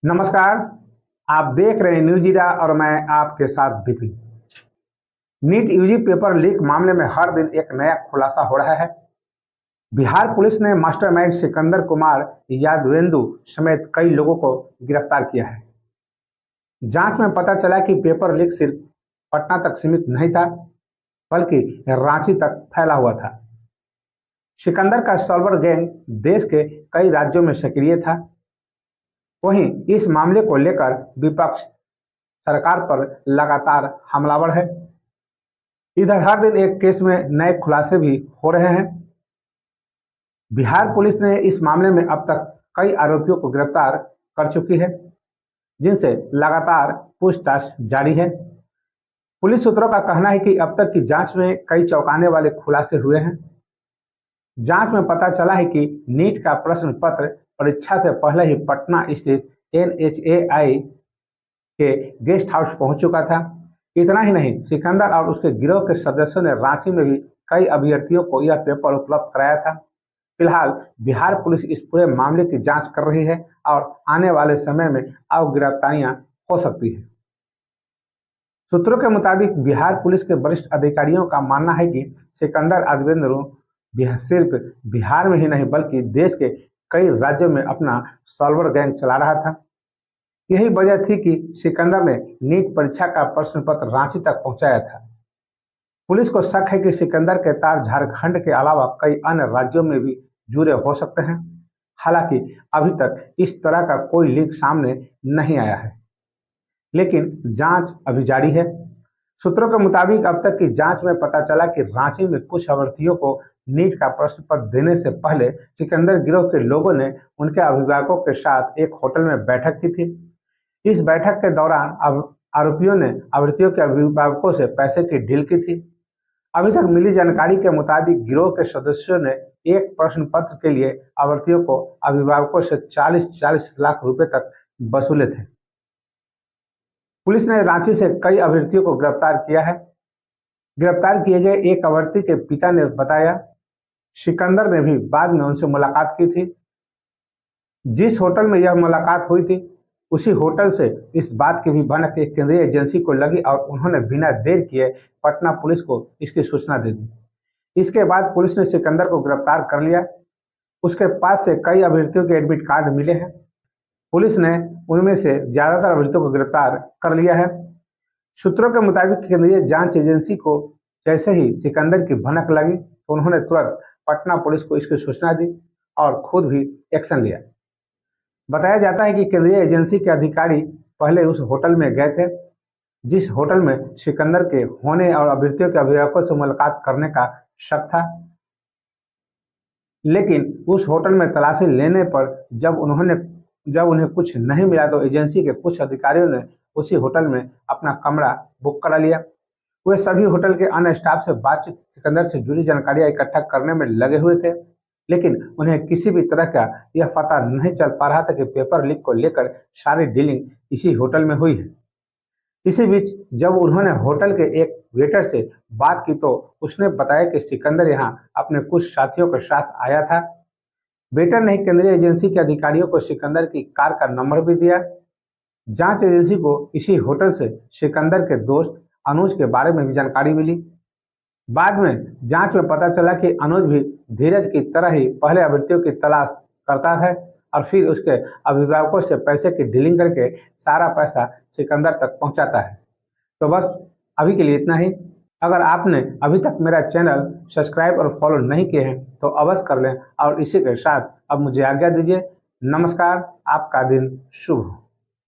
नमस्कार। आप देख रहे हैं न्यूज जीरा और मैं आपके साथ Vipin. NEET UG paper leak मामले में हर दिन एक नया खुलासा हो रहा है। बिहार पुलिस ने मास्टरमाइंड सिकंदर कुमार यादवेंदु समेत कई लोगों को गिरफ्तार किया है। जांच में पता चला कि पेपर लीक सिर्फ पटना तक सीमित नहीं था, बल्कि रांची तक फैला हुआ था। सिकंदर का सॉल्वर गैंग देश के कई राज्यों में सक्रिय था। वहीं इस मामले को लेकर विपक्ष सरकार पर लगातार हमलावर है। इधर हर दिन एक केस में नए खुलासे भी हो रहे हैं। बिहार पुलिस ने इस मामले में अब तक कई आरोपियों को गिरफ्तार कर चुकी है, जिनसे लगातार पूछताछ जारी है। पुलिस सूत्रों का कहना है कि अब तक की जांच में कई चौंकाने वाले खुलासे हुए हैं। जांच में पता चला है कि नीट का प्रश्न पत्र परीक्षा से पहले ही पटना स्थित NHAI के गेस्ट हाउस पहुंच चुका था। इतना ही नहीं, सिकंदर और उसके गिरोह के सदस्यों ने रांची में भी कई अभ्यर्थियों को यह पेपर उपलब्ध कराया था। फिलहाल बिहार पुलिस इस पूरे मामले की जांच कर रही है और आने वाले समय में और गिरफ्तारियां हो सकती है। सूत्रों के मुताबिक बिहार पुलिस के वरिष्ठ अधिकारियों का मानना है कि सिकंदर यादवेंदु सिर्फ बिहार में ही नहीं बल्कि देश के कई राज्यों में अपना सॉल्वर गैंग चला रहा था। यही वजह थी कि सिकंदर ने नीट परीक्षा का प्रश्न पत्र रांची तक पहुंचाया था। पुलिस को शक है कि सिकंदर के तार झारखंड के अलावा कई अन्य राज्यों में भी जुड़े हो सकते हैं। हालांकि अभी तक इस तरह का कोई लीक सामने नहीं आया है, लेकिन जांच अभी जारी है। सूत्रों के मुताबिक अब तक की जांच में पता चला कि रांची में कुछ अभ्यर्थियों को नीट का प्रश्न पत्र देने से पहले सिकंदर गिरोह के लोगों ने उनके अभिभावकों के साथ एक होटल में बैठक की थी। इस बैठक के दौरान आरोपियों ने अभ्यर्थियों के अभिभावकों से पैसे की डील की थी। अभी तक मिली जानकारी के मुताबिक गिरोह के सदस्यों ने एक प्रश्न पत्र के लिए अभ्यर्थियों को अभिभावकों से 40-40 लाख रुपए तक वसूले थे। पुलिस ने रांची से कई अभ्यर्थियों को गिरफ्तार किया है। गिरफ्तार किए गए एक अभ्यर्थी के पिता ने बताया, सिकंदर ने भी बाद में उनसे मुलाकात की थी। जिस होटल में यह मुलाकात हुई थी, उसी होटल से इस बात की भी भनक एक केंद्रीय एजेंसी को लगी और उन्होंने बिना देर किए पटना पुलिस को इसकी सूचना दे दी। इसके बाद पुलिस ने सिकंदर को गिरफ्तार कर लिया। उसके पास से कई अभ्यर्थियों के एडमिट कार्ड मिले हैं। पुलिस ने उनमें से ज्यादातर अभ्यर्थियों को गिरफ्तार कर लिया है। सूत्रों के मुताबिक केंद्रीय जांच एजेंसी को जैसे ही सिकंदर की भनक लगी तो उन्होंने तुरंत पटना पुलिस को इसकी सूचना दी और खुद भी एक्शन लिया। बताया जाता है कि केंद्रीय एजेंसी के अधिकारी पहले उस होटल में गए थे, जिस होटल में सिकंदर के होने और अभ्यर्थियों के अभिभावकों से मुलाकात करने का शक था। लेकिन उस होटल में तलाशी लेने पर जब उन्हें कुछ नहीं मिला तो एजेंसी के कुछ अधिकारियों ने उसी होटल में अपना कमरा बुक करा लिया। वे सभी होटल के अन्य स्टाफ से बातचीत सिकंदर से जुड़ी जानकारियां इकट्ठा करने में लगे हुए थे, लेकिन उन्हें किसी भी तरह का यह पता नहीं चल पा रहा था कि पेपर लीक को लेकर सारी डीलिंग इसी होटल में हुई है। इसी बीच जब उन्होंने होटल के एक वेटर से बात की तो उसने बताया कि सिकंदर यहाँ अपने कुछ साथियों के साथ आया था। वेटर ने केंद्रीय एजेंसी के अधिकारियों को सिकंदर की कार का नंबर भी दिया। जांच एजेंसी को इसी होटल से सिकंदर के दोस्त अनुज के बारे में भी जानकारी मिली। बाद में जांच में पता चला कि अनुज भी धीरज की तरह ही पहले अभ्यर्थियों की तलाश करता है और फिर उसके अभिभावकों से पैसे की डीलिंग करके सारा पैसा सिकंदर तक पहुंचाता है। तो बस अभी के लिए इतना ही। अगर आपने अभी तक मेरा चैनल सब्सक्राइब और फॉलो नहीं किए हैं तो अवश्य कर लें और इसी के साथ अब मुझे आज्ञा दीजिए। नमस्कार, आपका दिन शुभ हो।